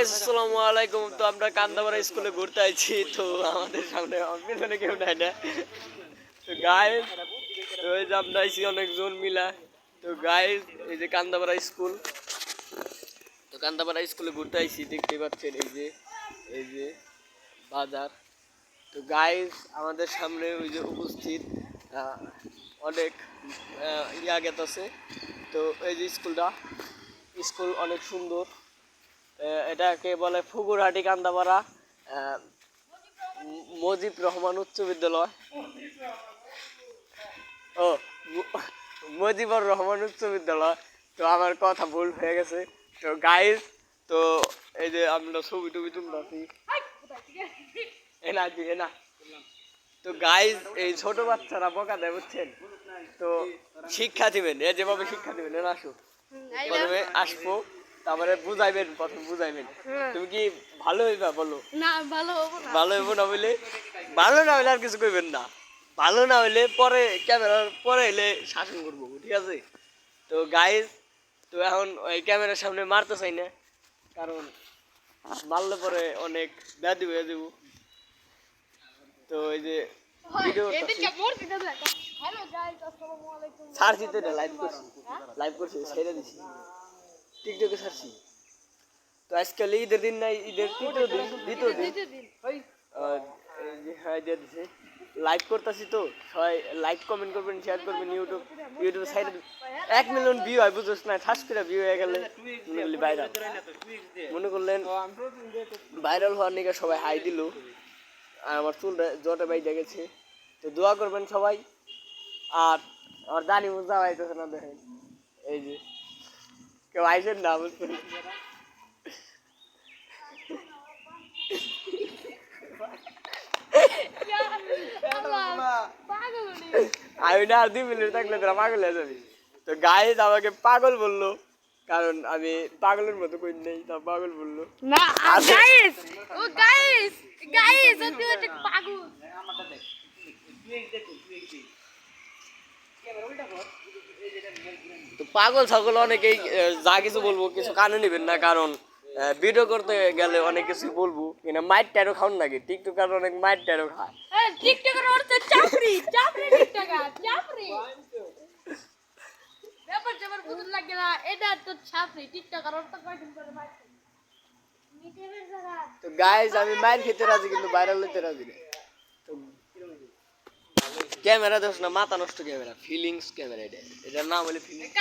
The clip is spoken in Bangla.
গাইস আসসালামু আলাইকুম। তো আমরা কান্দাপাড়া স্কুলে ঘুরতে আইছি। তো আমাদের সামনে পিছনে কেউ নাই না। তো গাইস ওই যে আমরা আইছি অনেকজন মিলা। তো গাইস এই যে কান্দাপাড়া স্কুল, তো কান্দাপাড়া স্কুলে ঘুরতে আইছি। দেখতে পাচ্ছেন এই যে বাজার। তো গাইস আমাদের সামনে ওই যে উপস্থিত অনেক ইয়াগেত আছে। তো এই যে স্কুল অনেক সুন্দর। এটাকে বলে ফুগুরহাটি কান্দাপাড়া মজিব রহমান উচ্চ বিদ্যালয়। ও মজিবুর রহমান উচ্চ বিদ্যালয়। তো আমার কথা ভুল হয়ে গেছে। তো গাইজ, তো এই যে আমরা ছবি টবি তুলতেছি এনা। তো গাইজ এই ছোট বাচ্চারা বকা দেয় বুঝছেন। তো শিক্ষা দিবেন, যেভাবে শিক্ষা দিবেন এরা আসো, প্রথমে আসবো তারপরে প্রথমে বুঝাইবেন। তুমি কি ভালো হইবা বলো? না ভালো হবো না। ভালো হইব না বলে আর কিছু কইবেন না। ভালো না হইলে পরে ক্যামেরার পরে এলে শাসন করবো, ঠিক আছে? তো গাইজ, তো এখন ওই ক্যামেরার সামনে মারতে চাই না, কারণ মারলে পরে অনেক ব্যাধি হয়ে যাব। তো এই যে ভিডিও ছাড়ছি, তো এটা লাইভ করছি ছেড়ে দিছি, টিকটকে ছাড়ছি। তো আজকাল ঈদের দিন নাই, ঈদের দ্বিতীয় দিন হ্যাঁ দিয়ে দিছে। লাইভ করতেছি, তো সবাই লাইক কমেন্ট করবেন, শেয়ার করবেন। ইউটিউব সাইডে 1 মিলিয়ন ভিউ হয়, বুঝছ না? ঠাস করে ভিউ হয়ে গেলে ভাইরাল মনে করলেন। ভাইরাল হওয়ার নিকে সবাই হাই দিল, আর আমার চুল জটে বাইরে গেছে। তো দোয়া করবেন সবাই। আর আমার দানি মুজা আইতেছে না, দেখেন এই যে কেউ আইসেন না বুঝছেন। আমি না আর 2 মিনিট থাকলে তোরা পাগল হয়ে যাবি। তো গাইজ আমাকে পাগল বললো, কারণ আমি পাগলের মতো কই নেই, তা পাগল বললো না। গাইস ও গাইস ও তুই একটা পাগল। তো পাগল ছাগল অনেকেই যা কিছু বলবো কিছু কানে নেবেন না, কারণ ভিডিও করতে গেলে অনেক কিছু বলবো কিনা। মাইট ট্যারো খাওন নাকি টিকটকার অনেক মাইট ট্যারো খায়। টিকটকের অর্থ চাপড়ি টিকটকার চাপড়ি। ব্যাপার যাবার বুঝুন লাগে না, এটা তো চাপড়ি টিকটকার অর্থ কয়দিন পরে মাইট। তো গাইজ আমি মাইর খেতে রাজি, কিন্তু ভাইরাল হইতে রাজি না। তো ক্যামেরা দোষ না, মাথা নষ্ট ক্যামেরা, ফিলিংস ক্যামেরা। এটার নাম হলে ফিলিংস।